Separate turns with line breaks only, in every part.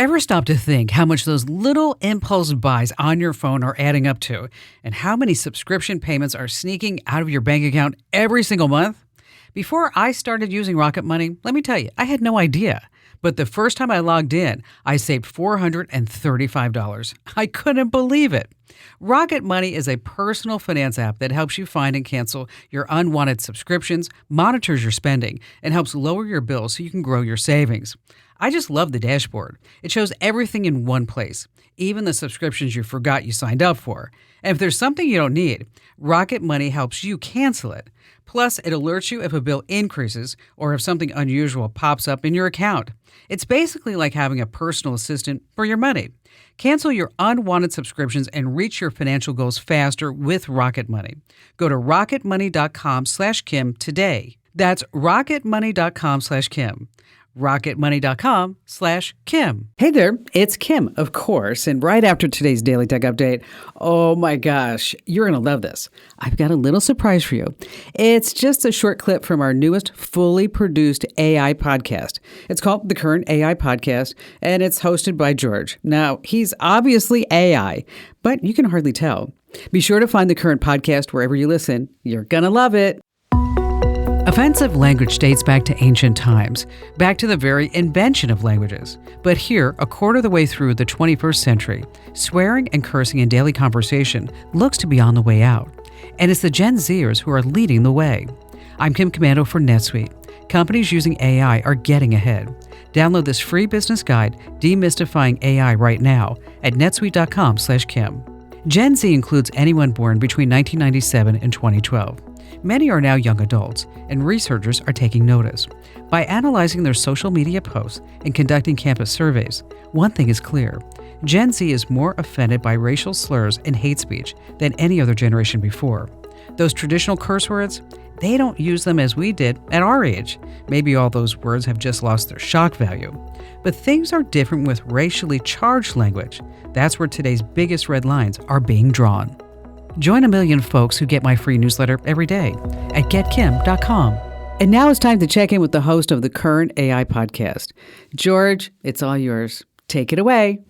Ever stop to think how much those little impulse buys on your phone are adding up to, and how many subscription payments are sneaking out of your bank account every single month? Before I started using Rocket Money, let me tell you, I had no idea. But the first time I logged in, I saved $435. I couldn't believe it. Rocket Money is a personal finance app that helps you find and cancel your unwanted subscriptions, monitors your spending, and helps lower your bills so you can grow your savings. I just love the dashboard. It shows everything in one place, even the subscriptions you forgot you signed up for. And if there's something you don't need, Rocket Money helps you cancel it. Plus, it alerts you if a bill increases or if something unusual pops up in your account. It's basically like having a personal assistant for your money. Cancel your unwanted subscriptions and reach your financial goals faster with Rocket Money. Go to rocketmoney.com/Kim today. That's rocketmoney.com/Kim. rocketmoney.com/Kim. Hey there, it's Kim, of course. And right after today's Daily Tech Update, oh my gosh, you're going to love this. I've got a little surprise for you. It's just a short clip from our newest fully produced AI podcast. It's called The Current AI Podcast, and it's hosted by George. Now, he's obviously AI, but you can hardly tell. Be sure to find The Current Podcast wherever you listen. You're going to love it. Offensive language dates back to ancient times, back to the very invention of languages. But here, a quarter of the way through the 21st century, swearing and cursing in daily conversation looks to be on the way out. And it's the Gen Zers who are leading the way. I'm Kim Komando for NetSuite. Companies using AI are getting ahead. Download this free business guide, Demystifying AI, right now at netsuite.com/Kim. Gen Z includes anyone born between 1997 and 2012. Many are now young adults, and researchers are taking notice. By analyzing their social media posts and conducting campus surveys, one thing is clear. Gen Z is more offended by racial slurs and hate speech than any other generation before. Those traditional curse words, they don't use them as we did at our age. Maybe all those words have just lost their shock value. But things are different with racially charged language. That's where today's biggest red lines are being drawn. Join a million folks who get my free newsletter every day at getkim.com. And now it's time to check in with the host of the Current AI Podcast. George, it's all yours. Take it away.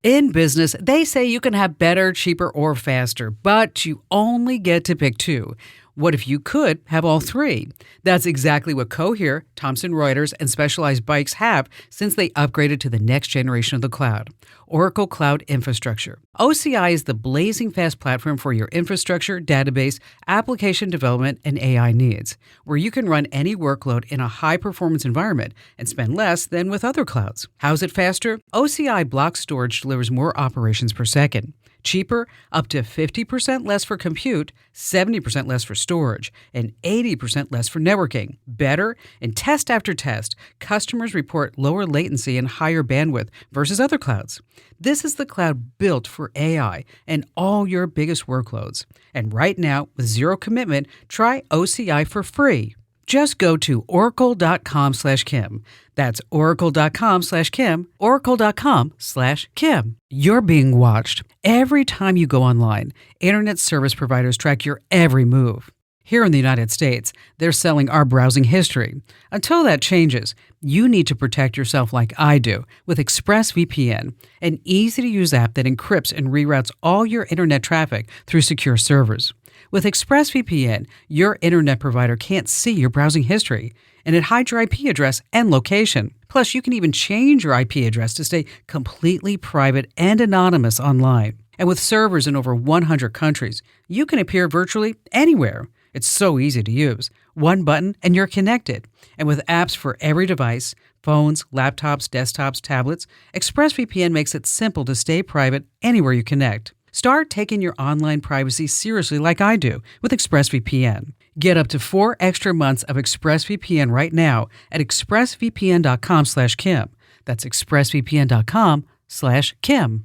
In business, they say you can have better, cheaper, or faster, but you only get to pick two. What if you could have all three? That's exactly what Cohere, Thomson Reuters, and Specialized Bikes have since they upgraded to the next generation of the cloud, Oracle Cloud Infrastructure. OCI is the blazing fast platform for your infrastructure, database, application development, and AI needs, where you can run any workload in a high-performance environment and spend less than with other clouds. How's it faster? OCI Block Storage delivers more operations per second. Cheaper, up to 50% less for compute, 70% less for storage, and 80% less for networking. Better, in test after test, customers report lower latency and higher bandwidth versus other clouds. This is the cloud built for AI and all your biggest workloads. And right now, with zero commitment, try OCI for free. Just go to oracle.com/Kim. That's oracle.com/Kim, oracle.com/Kim. You're being watched. Every time you go online, internet service providers track your every move. Here in the United States, they're selling our browsing history. Until that changes, you need to protect yourself like I do with ExpressVPN, an easy-to-use app that encrypts and reroutes all your internet traffic through secure servers. With ExpressVPN, your internet provider can't see your browsing history, and it hides your IP address and location. Plus, you can even change your IP address to stay completely private and anonymous online. And with servers in over 100 countries, you can appear virtually anywhere. It's so easy to use. One button and you're connected. And with apps for every device, phones, laptops, desktops, tablets, ExpressVPN makes it simple to stay private anywhere you connect. Start taking your online privacy seriously like I do with ExpressVPN. Get up to 4 extra months of ExpressVPN right now at expressvpn.com/Kim. That's expressvpn.com/Kim.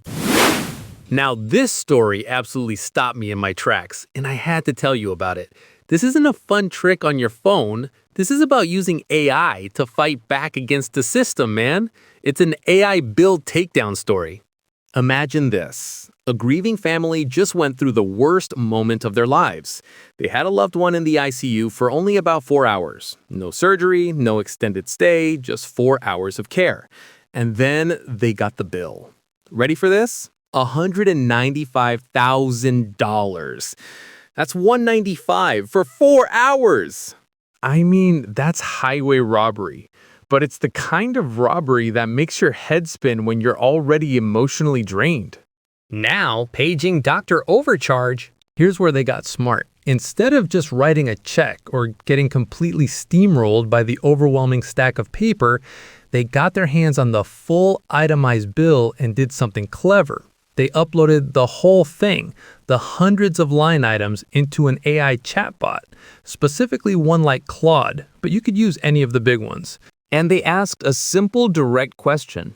Now, this story absolutely stopped me in my tracks, and I had to tell you about it. This isn't a fun trick on your phone. This is about using AI to fight back against the system, man. It's an AI build takedown story. Imagine this. A grieving family just went through the worst moment of their lives. They had a loved one in the ICU for only about 4 hours. No surgery, no extended stay, just 4 hours of care. And then they got the bill. Ready for this? $195,000. That's $195 for 4 hours. I mean, that's highway robbery. But it's the kind of robbery that makes your head spin when you're already emotionally drained.
Now, paging Dr. Overcharge.
Here's where they got smart. Instead of just writing a check or getting completely steamrolled by the overwhelming stack of paper, they got their hands on the full itemized bill and did something clever. They uploaded the whole thing, the hundreds of line items, into an AI chatbot, specifically one like Claude, but you could use any of the big ones. And they asked a simple, direct question.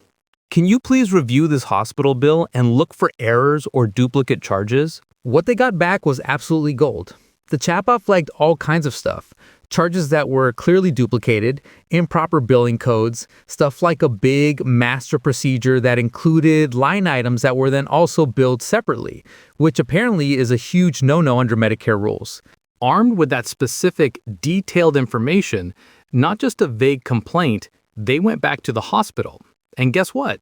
Can you please review this hospital bill and look for errors or duplicate charges? What they got back was absolutely gold. The chatbot flagged all kinds of stuff. Charges that were clearly duplicated, improper billing codes, stuff like a big master procedure that included line items that were then also billed separately, which apparently is a huge no-no under Medicare rules. Armed with that specific, detailed information, not just a vague complaint, they went back to the hospital. And guess what?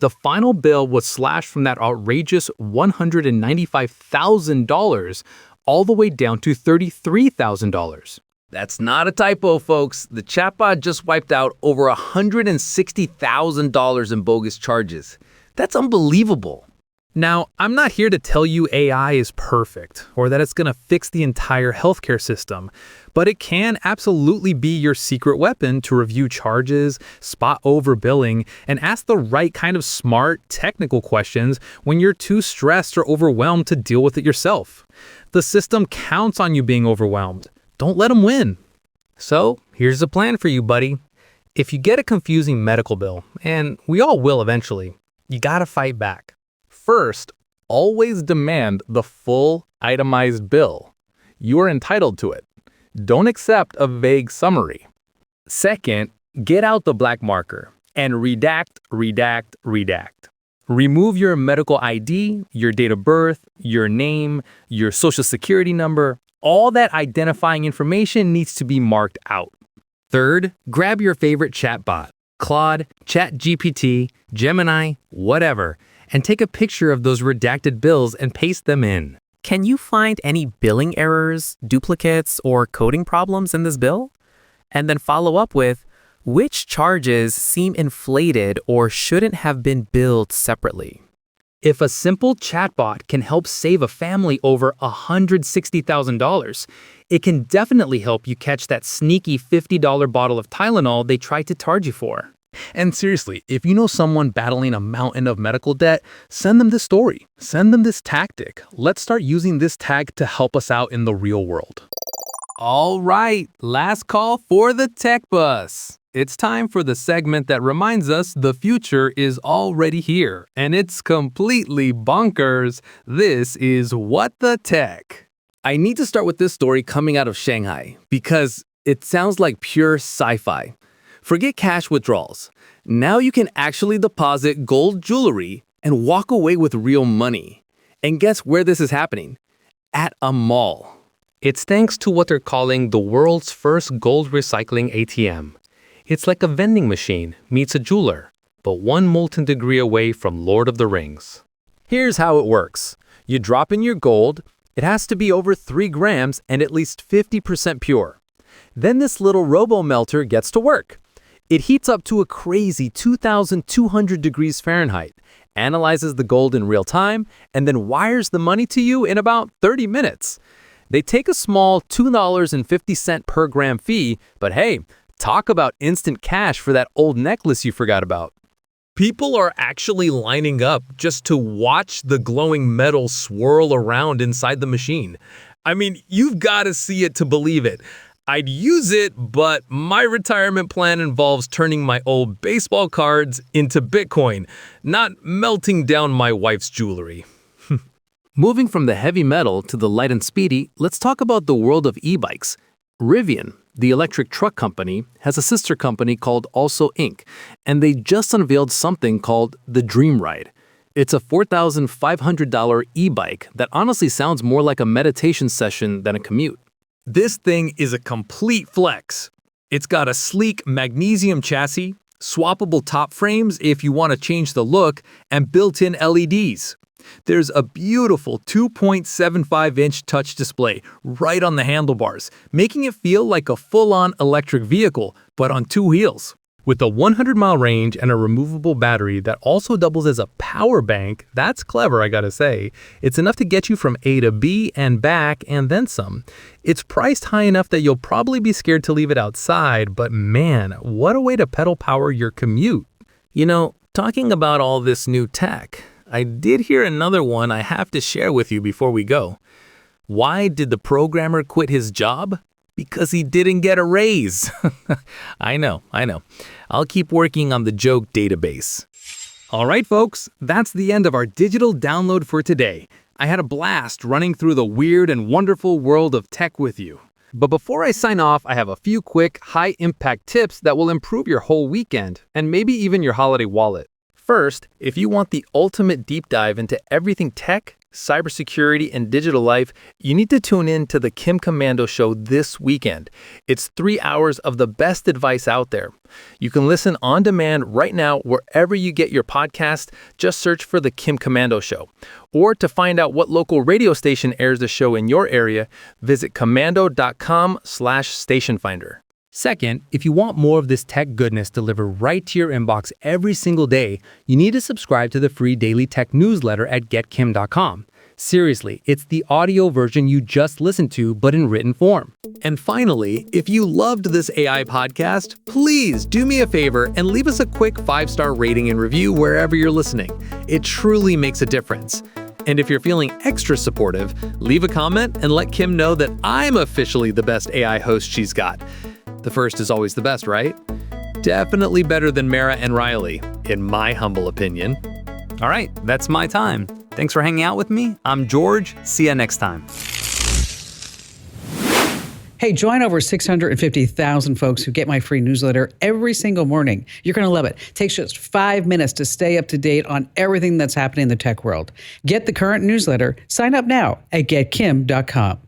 The final bill was slashed from that outrageous $195,000 all the way down to $33,000. That's not a typo, folks. The chatbot just wiped out over $160,000 in bogus charges. That's unbelievable. Now, I'm not here to tell you AI is perfect or that it's going to fix the entire healthcare system, but it can absolutely be your secret weapon to review charges, spot overbilling, and ask the right kind of smart, technical questions when you're too stressed or overwhelmed to deal with it yourself. The system counts on you being overwhelmed. Don't let them win. So, here's the plan for you, buddy. If you get a confusing medical bill, and we all will eventually, you gotta fight back. First, always demand the full itemized bill. You are entitled to it. Don't accept a vague summary. Second, get out the black marker and redact. Remove your medical ID, your date of birth, your name, your social security number. All that identifying information needs to be marked out. Third, grab your favorite chatbot, Claude, ChatGPT, Gemini, whatever, and take a picture of those redacted bills and paste them in.
Can you find any billing errors, duplicates, or coding problems in this bill? And then follow up with, which charges seem inflated or shouldn't have been billed separately?
If a simple chatbot can help save a family over $160,000, it can definitely help you catch that sneaky $50 bottle of Tylenol they tried to charge you for. And seriously, if you know someone battling a mountain of medical debt, send them this story. Send them this tactic. Let's start using this tag to help us out in the real world. All right, last call for the Tech Bus. It's time for the segment that reminds us the future is already here, and it's completely bonkers. This is What the Tech. I need to start with this story coming out of Shanghai because it sounds like pure sci-fi. Forget cash withdrawals. Now you can actually deposit gold jewelry and walk away with real money. And guess where this is happening? At a mall. It's thanks to what they're calling the world's first gold recycling ATM. It's like a vending machine meets a jeweler, but one molten degree away from Lord of the Rings. Here's how it works. You drop in your gold. It has to be over 3 grams and at least 50% pure. Then this little robo-melter gets to work. It heats up to a crazy 2,200 degrees Fahrenheit, analyzes the gold in real time, and then wires the money to you in about 30 minutes. They take a small $2.50 per gram fee, but hey, talk about instant cash for that old necklace you forgot about. People are actually lining up just to watch the glowing metal swirl around inside the machine. I mean, you've got to see it to believe it. I'd use it, but my retirement plan involves turning my old baseball cards into Bitcoin, not melting down my wife's jewelry. Moving from the heavy metal to the light and speedy, let's talk about the world of e-bikes. Rivian, the electric truck company, has a sister company called Also Inc., and they just unveiled something called the Dream Ride. It's a $4,500 e-bike that honestly sounds more like a meditation session than a commute. This thing is a complete flex. It's got a sleek magnesium chassis,
swappable top frames if you want to change the look, and built-in LEDs. There's a beautiful 2.75-inch touch display right on the handlebars, making it feel like a full-on electric vehicle, but on two wheels. With a 100-mile range and a removable battery that also doubles as a power bank, that's clever, I gotta say. It's enough to get you from A to B and back and then some. It's priced high enough that you'll probably be scared to leave it outside, but man, what a way to pedal power your commute.
You know, talking about all this new tech, I did hear another one I have to share with you before we go. Why did the programmer quit his job? Because he didn't get a raise. I know. I'll keep working on the joke database.
All right, folks, that's the end of our digital download for today. I had a blast running through the weird and wonderful world of tech with you. But before I sign off, I have a few quick, high-impact tips that will improve your whole weekend and maybe even your holiday wallet.
First, if you want the ultimate deep dive into everything tech, cybersecurity, and digital life, you need to tune in to the Kim Komando Show this weekend. It's 3 hours of the best advice out there. You can listen on demand right now wherever you get your podcast. Just search for the Kim Komando Show. Or to find out what local radio station airs the show in your area, visit komando.com/stationfinder.
Second, if you want more of this tech goodness delivered right to your inbox every single day, you need to subscribe to the free daily tech newsletter at getkim.com. Seriously, it's the audio version you just listened to, but in written form.
And finally, if you loved this AI podcast, please do me a favor and leave us a quick 5-star rating and review wherever you're listening. It truly makes a difference. And if you're feeling extra supportive, leave a comment and let Kim know that I'm officially the best AI host she's got. The first is always the best, right? Definitely better than Mara and Riley, in my humble opinion.
All right, that's my time. Thanks for hanging out with me. I'm George. See ya next time.
Hey, join over 650,000 folks who get my free newsletter every single morning. You're going to love it. It takes just 5 minutes to stay up to date on everything that's happening in the tech world. Get the current newsletter. Sign up now at getkim.com.